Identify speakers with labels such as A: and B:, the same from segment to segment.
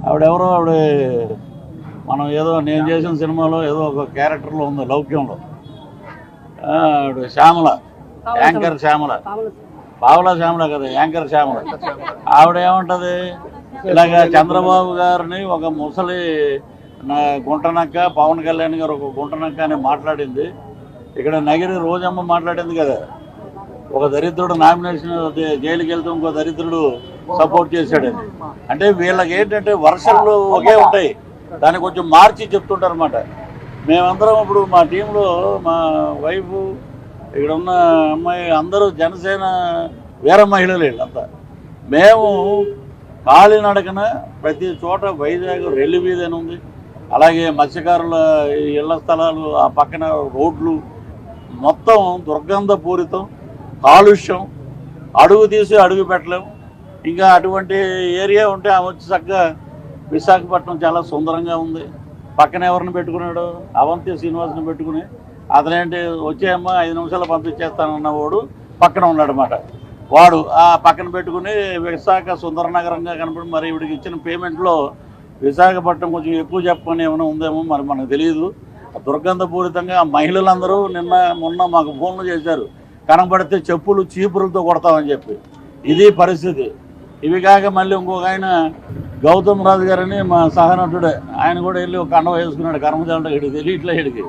A: ఆవిడెవరో మనం ఏదో నేను చేసిన సినిమాలో ఏదో ఒక క్యారెక్టర్లో ఉంది లౌక్యంలో. ఆవిడ శ్యామల, యాంకర్ శ్యామల, పావలా శ్యామల కదా, యాంకర్ శ్యామల. ఆవిడ ఏమంటది, ఇలాగ చంద్రబాబు గారిని ఒక ముసలి గుంటనక్క, పవన్ కళ్యాణ్ గారు ఒక గుంటనక్క అని మాట్లాడింది. ఇక్కడ నగిరి రోజమ్మ మాట్లాడింది కదా, ఒక దరిద్రుడు నామినేషన్ జైలుకి వెళ్తూ ఇంకో దరిద్రుడు సపోర్ట్ చేశాడని. అంటే వీళ్ళకి ఏంటంటే వర్షన్లు ఒకే ఉంటాయి, దాన్ని కొంచెం మార్చి చెప్తుంటారు అనమాట. మేమందరం ఇప్పుడు మా టీంలో మా వైఫ్, ఇక్కడ ఉన్న అమ్మాయి అందరూ జనసేన వీర మహిళలు వీళ్ళంతా. మేము కాలినడకన ప్రతి చోట వైజాగ్ రెల్లి వీధి అని ఉంది, అలాగే మత్స్యకారుల ఇళ్ల స్థలాలు, ఆ పక్కన రోడ్లు మొత్తం దుర్గంధపూరితం, కాలుష్యం, అడుగు తీసి అడుగు పెట్టలేము. ఇంకా అటువంటి ఏరియా ఉంటే ఆమె వచ్చి చక్కగా విశాఖపట్నం చాలా సుందరంగా ఉంది. పక్కన ఎవరిని పెట్టుకున్నాడు, అవంతి శ్రీనివాసుని పెట్టుకుని, అతనేంటి వచ్చేయమ్మా 5 నిమిషాలు పంపించేస్తానన్నవాడు పక్కన ఉన్నాడనమాట. వాడు ఆ పక్కన పెట్టుకుని విశాఖ సుందర నగరంగా కనపడి, మరి ఇవిడికి ఇచ్చిన పేమెంట్లో విశాఖపట్నం కొంచెం ఎక్కువ చెప్పని ఏమైనా ఉందేమో మరి మనకు తెలియదు. దుర్గంధపూరితంగా మహిళలందరూ మొన్న మాకు ఫోన్లు చేశారు, కనబడితే చెప్పులు చీపురులతో కొడతామని చెప్పి. ఇది పరిస్థితి. ఇవి కాక మళ్ళీ ఇంకొక ఆయన గౌతమ్ రాజు గారని మా సహనటుడే, ఆయన కూడా వెళ్ళి ఒక కండ వేసుకున్నాడు కర్మజాలంటే. ఇటు తెలియట్లే, ఇడికి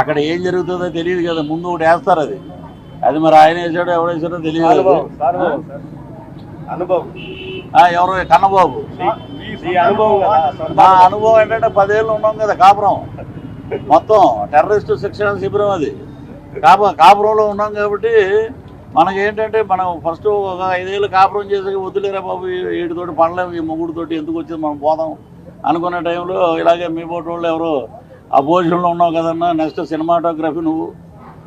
A: అక్కడ ఏం జరుగుతుందో తెలియదు కదా, ముందు ఒకటి వేస్తారు, అది మరి ఆయన వేసాడో ఎవరు వేసాడో తెలియదు. ఎవరు కన్నబాబు. మా అనుభవం ఏంటంటే 10 ఏళ్ళు ఉన్నాం కదా కాపురం, మొత్తం టెర్రరిస్టు శిక్షణ శిబిరం అది. కాపురంలో ఉన్నాం కాబట్టి మనకేంటంటే మనం ఫస్ట్ ఒక 5 ఏళ్ళు కాపురం చేసి వద్దులేరా బాబు వీటితోటి పడలేము, ఈ మొగుడితోటి ఎందుకు వచ్చింది మనం పోదాం అనుకునే టైంలో ఇలాగే మీ పోటీ వాళ్ళు ఎవరో ఆ భోజనంలో ఉన్నావు కదన్నా, నెక్స్ట్ సినిమాటోగ్రఫీ నువ్వు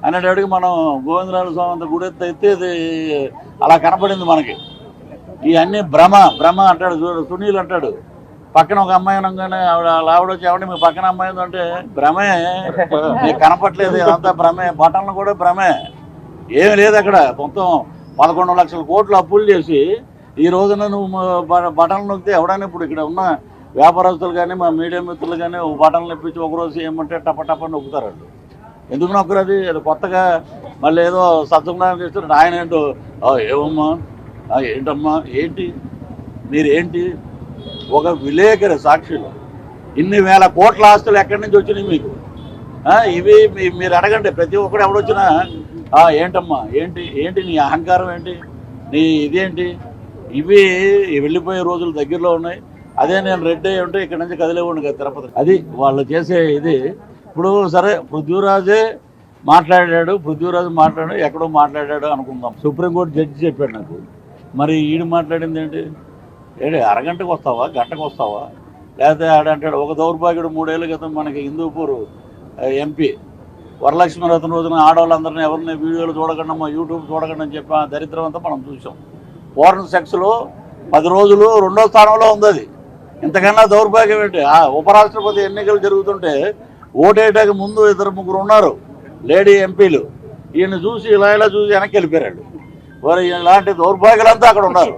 A: అనేటడికి మనం గోవిందరాజు స్వామి అంత గుడెత్తి అయితే ఇది అలా కనపడింది మనకి. ఇవన్నీ భ్రమ అంటాడు సునీల్ అంటాడు. పక్కన ఒక అమ్మాయి అనగానే ఆవిడ వచ్చి ఎవడి మీ పక్కన అమ్మాయి అంటే భ్రమే, నీకు కనపట్లేదు, అదంతా భ్రమే, బటన్లు కూడా భ్రమే, ఏమి లేదు అక్కడ. మొత్తం 11 లక్షల కోట్లు అప్పులు చేసి ఈ రోజున నువ్వు బటన్లు నొక్కితే ఎవడైనా ఇప్పుడు ఇక్కడ ఉన్న వ్యాపారస్తులు కానీ మా మీడియా మిత్రులు కానీ బటన్లు ఇప్పించి ఒకరోజు ఏమంటే టప నొక్కుతారు. ఎందుకు నొక్కరు? అది కొత్తగా మళ్ళీ ఏదో సత్సంగానికి ఇస్తున్నారు. ఆయన ఏంటో ఏమమ్మా ఏంటమ్మా ఏంటి మీరేంటి ఒక విలేకరి సాక్షిలో ఇన్ని వేల కోట్ల ఆస్తులు ఎక్కడి నుంచి వచ్చినాయి మీకు? ఇవి మీరు అడగండి, ప్రతి ఒక్కడు ఎవడొచ్చినా ఏంటమ్మా ఏంటి నీ అహంకారం ఏంటి, నీ ఇదేంటి? ఇవి వెళ్ళిపోయే రోజులు దగ్గరలో ఉన్నాయి. అదే నేను రెడ్డి అయ్యి ఉంటే ఇక్కడ నుంచి కదిలేవాడిని కదా తిరుపతి. అది వాళ్ళు చేసే ఇది. ఇప్పుడు సరే పృథ్వీరాజే మాట్లాడాడు, ఎక్కడో మాట్లాడాడు అనుకుందాం, సుప్రీంకోర్టు జడ్జి చెప్పాడు నాకు. మరి ఈడు మాట్లాడింది ఏంటి? అరగంటకు వస్తావా, గంటకు వస్తావా? లేకపోతే ఆడంటాడు ఒక దౌర్భాగ్యుడు 3 ఏళ్ల క్రితం మనకి హిందూపూర్ ఎంపీ వరలక్ష్మి వ్రతం రోజున ఆడవాళ్ళందరినీ ఎవరిని వీడియోలు చూడకుండా మా యూట్యూబ్ చూడకుండా అని చెప్పి ఆ దరిద్రం అంతా మనం చూసాం. ఫోరెన్ సెక్స్లో 10 రోజులు 2వ స్థానంలో ఉంది. అది ఇంతకన్నా దౌర్భాగ్యం ఏంటి? ఉపరాష్ట్రపతి ఎన్నికలు జరుగుతుంటే ఓటేయడానికి ముందు 2-3 ఉన్నారు లేడీ ఎంపీలు. ఈయన చూసి ఇలా చూసి వెనక్కి వెళ్ళిపోయాడు. మరి ఇలాంటి దౌర్భాగ్యులంతా అక్కడ ఉన్నారు.